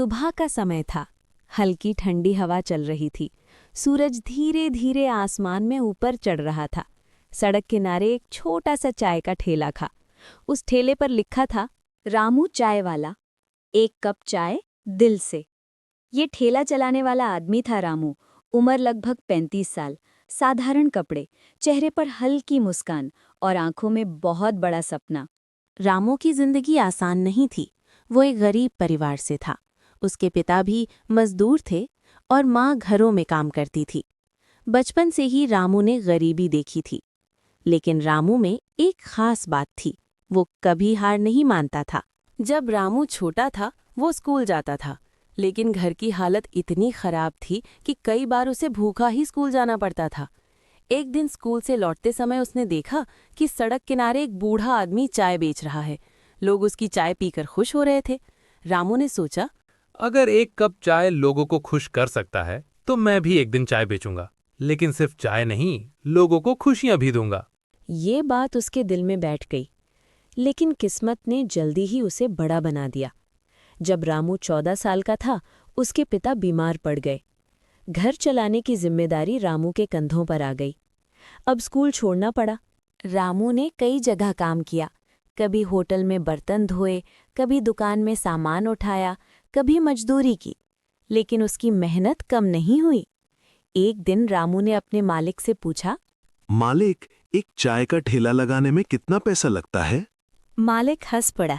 सुबह का समय था। हल्की ठंडी हवा चल रही थी। सूरज धीरे धीरे आसमान में ऊपर चढ़ रहा था। सड़क किनारे एक छोटा सा चाय का ठेला था। उस ठेले पर लिखा था, रामू चाय वाला, एक कप चाय दिल से। ये ठेला चलाने वाला आदमी था रामू। उम्र लगभग 35 साल, साधारण कपड़े, चेहरे पर हल्की मुस्कान और आंखों में बहुत बड़ा सपना। रामू की जिंदगी आसान नहीं थी। वो एक गरीब परिवार से था। उसके पिता भी मजदूर थे और माँ घरों में काम करती थी। बचपन से ही रामू ने गरीबी देखी थी। लेकिन रामू में एक खास बात थी, वो कभी हार नहीं मानता था। जब रामू छोटा था वो स्कूल जाता था, लेकिन घर की हालत इतनी खराब थी कि कई बार उसे भूखा ही स्कूल जाना पड़ता था। एक दिन स्कूल से लौटते समय उसने देखा कि सड़क किनारे एक बूढ़ा आदमी चाय बेच रहा है। लोग उसकी चाय पीकर खुश हो रहे थे। रामू ने सोचा, अगर एक कप चाय लोगों को खुश कर सकता है तो मैं भी एक दिन चाय बेचूंगा, लेकिन सिर्फ चाय नहीं, लोगों को खुशियां भी दूंगा। ये बात उसके दिल में बैठ गई। लेकिन किस्मत ने जल्दी ही उसे बड़ा बना दिया। जब रामू 14 साल का था, उसके पिता बीमार पड़ गए। घर चलाने की जिम्मेदारी रामू के कंधों पर आ गई। अब स्कूल छोड़ना पड़ा। रामू ने कई जगह काम किया। कभी होटल में बर्तन धोए, कभी दुकान में सामान उठाया, कभी मजदूरी की। लेकिन उसकी मेहनत कम नहीं हुई। एक दिन रामू ने अपने मालिक से पूछा, मालिक, एक चाय का ठेला लगाने में कितना पैसा लगता है? मालिक हंस पड़ा।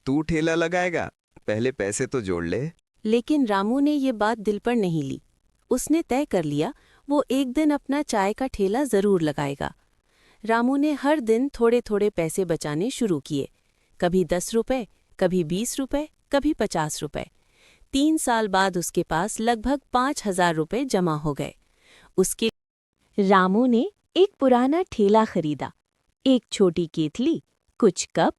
तू ठेला लगाएगा, पहले पैसे तो जोड़ ले। लेकिन रामू ने ये बात दिल पर नहीं ली। उसने तय कर लिया, वो एक दिन अपना चाय का ठेला जरूर लगाएगा। रामू ने हर दिन थोड़े थोड़े पैसे बचाने शुरू किए। कभी 10 रुपए, कभी 20 रुपए, कभी 50 रुपए। 3 साल बाद उसके पास लगभग 5,000 रुपए जमा हो गए। उसके रामू ने एक पुराना ठेला खरीदा। एक छोटी केतली, कुछ कप,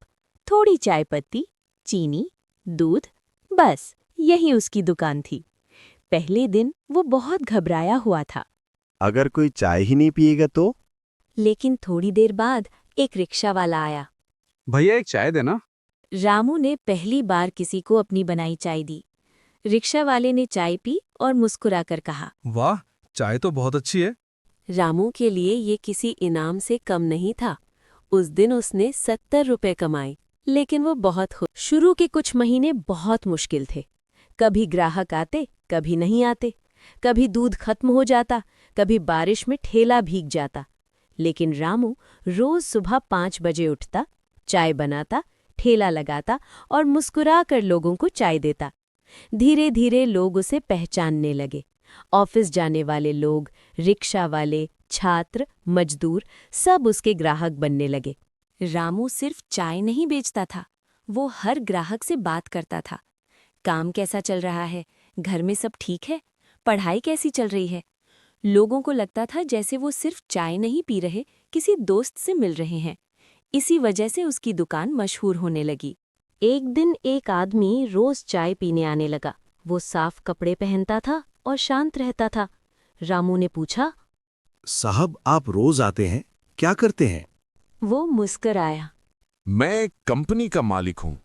थोड़ी चाय पत्ती, चीनी, दूध, बस यही उसकी दुकान थी। पहले दिन वो बहुत घबराया हुआ था। अगर कोई चाय ही नहीं पिएगा तो? लेकिन थोड़ी देर बाद एक रिक्शा वाला आया। भैया एक चाय देना। रामू ने पहली बार किसी को अपनी बनाई चाय दी। रिक्शा वाले ने चाय पी और मुस्कुराकर कहा, वाह, चाय तो बहुत अच्छी है। रामू के लिए ये किसी इनाम से कम नहीं था। उस दिन उसने 70 रुपए कमाए, लेकिन वो बहुत खुश। शुरू के कुछ महीने बहुत मुश्किल थे। कभी ग्राहक आते, कभी नहीं आते। कभी दूध खत्म हो जाता, कभी बारिश में ठेला भीग जाता। लेकिन रामू रोज सुबह 5 बजे उठता, चाय बनाता, ठेला लगाता और मुस्कुराकर लोगों को चाय देता। धीरे धीरे लोग उसे पहचानने लगे। ऑफिस जाने वाले लोग, रिक्शा वाले, छात्र, मजदूर, सब उसके ग्राहक बनने लगे। रामू सिर्फ चाय नहीं बेचता था, वो हर ग्राहक से बात करता था। काम कैसा चल रहा है? घर में सब ठीक है? पढ़ाई कैसी चल रही है? लोगों को लगता था जैसे वो सिर्फ चाय नहीं पी रहे, किसी दोस्त से मिल रहे हैं। इसी वजह से उसकी दुकान मशहूर होने लगी। एक दिन एक आदमी रोज चाय पीने आने लगा। वो साफ कपड़े पहनता था और शांत रहता था। रामू ने पूछा, साहब, आप रोज आते हैं, क्या करते हैं? वो मुस्कुराया। मैं कंपनी का मालिक हूँ।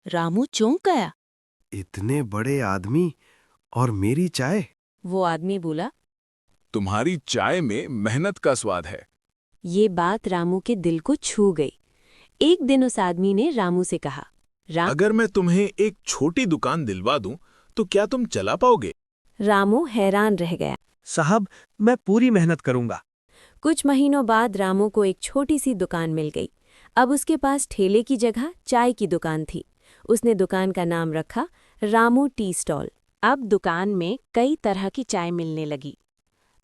रामू चौंक गया। इतने बड़े आदमी और मेरी चाय? वो आदमी बोला, तुम्हारी चाय में मेहनत का स्वाद है। ये बात रामू के दिल को छू गई। एक दिन उस आदमी ने रामू से कहा, अगर मैं तुम्हें एक छोटी दुकान दिलवा दूं तो क्या तुम चला पाओगे? रामू हैरान रह गया। साहब, मैं पूरी मेहनत करूंगा। कुछ महीनों बाद रामू को एक छोटी सी दुकान मिल गई। अब उसके पास ठेले की जगह चाय की दुकान थी। उसने दुकान का नाम रखा रामू टी स्टॉल। अब दुकान में कई तरह की चाय मिलने लगी।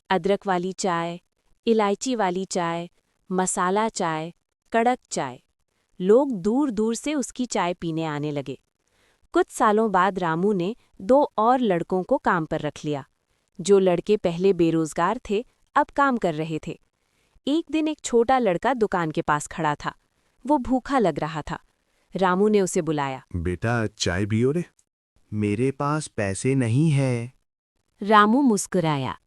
अदरक वाली चाय, इलायची वाली चाय, मसाला चाय, कड़क चाय। लोग दूर दूर से उसकी चाय पीने आने लगे। कुछ सालों बाद रामू ने 2 और लड़कों को काम पर रख लिया। जो लड़के पहले बेरोजगार थे, अब काम कर रहे थे। एक दिन एक छोटा लड़का दुकान के पास खड़ा था। वो भूखा लग रहा था। रामू ने उसे बुलाया। बेटा, चाय पियो रे। मेरे पास पैसे नहीं है। रामू मुस्कुराया।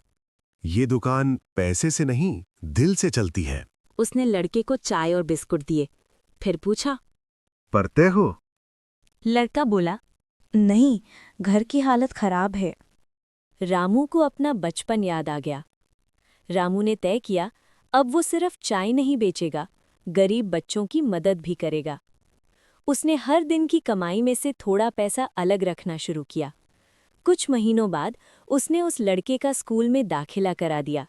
ये दुकान पैसे से नहीं, दिल से चलती है। उसने लड़के को चाय और बिस्कुट दिए। फिर पूछा, पढ़ते हो? लड़का बोला, नहीं, घर की हालत खराब है। रामू को अपना बचपन याद आ गया। रामू ने तय किया अब वो सिर्फ चाय नहीं बेचेगा, गरीब बच्चों की मदद भी करेगा। उसने हर दिन की कमाई में से थोड़ा पैसा अलग रखना शुरू किया। कुछ महीनों बाद उसने उस लड़के का स्कूल में दाखिला करा दिया।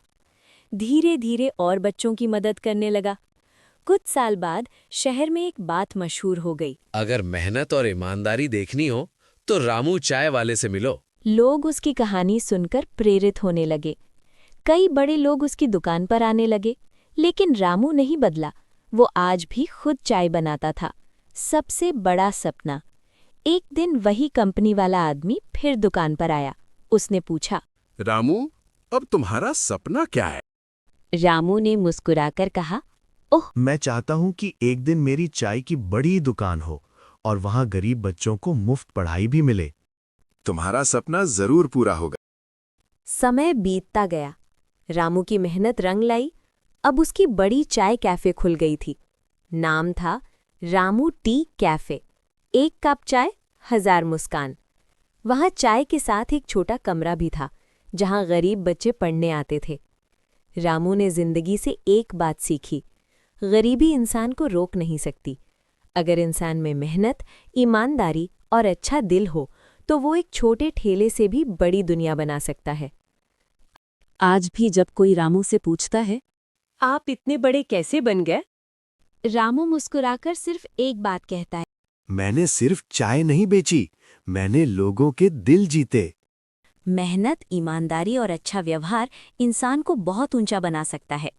धीरे धीरे और बच्चों की मदद करने लगा। कुछ साल बाद शहर में एक बात मशहूर हो गई। अगर मेहनत और ईमानदारी देखनी हो तो रामू चाय वाले से मिलो। लोग उसकी कहानी सुनकर प्रेरित होने लगे। कई बड़े लोग उसकी दुकान पर आने लगे, लेकिन रामू नहीं बदला। वो आज भी खुद चाय बनाता था। सबसे बड़ा सपना। एक दिन वही कंपनी वाला आदमी फिर दुकान पर आया। उसने पूछा, रामू, अब तुम्हारा सपना क्या है? रामू ने मुस्कुराकर कहा, मैं चाहता हूँ कि एक दिन मेरी चाय की बड़ी दुकान हो और वहाँ गरीब बच्चों को मुफ्त पढ़ाई भी मिले। तुम्हारा सपना जरूर पूरा होगा। समय बीतता गया। रामू की मेहनत रंग लाई। अब उसकी बड़ी चाय कैफे खुल गई थी। नाम था रामू टी कैफे। 1 कप चाय 1000 मुस्कान। वहाँ चाय के साथ एक छोटा कमरा भी था, जहाँ गरीब बच्चे पढ़ने आते थे। रामू ने जिंदगी से एक बात सीखी, गरीबी इंसान को रोक नहीं सकती। अगर इंसान में मेहनत, ईमानदारी और अच्छा दिल हो तो वो एक छोटे ठेले से भी बड़ी दुनिया बना सकता है। आज भी जब कोई रामू से पूछता है, आप इतने बड़े कैसे बन गए, रामू मुस्कुराकर सिर्फ एक बात कहता है, मैंने सिर्फ चाय नहीं बेची, मैंने लोगों के दिल जीते। मेहनत, ईमानदारी और अच्छा व्यवहार इंसान को बहुत ऊंचा बना सकता है।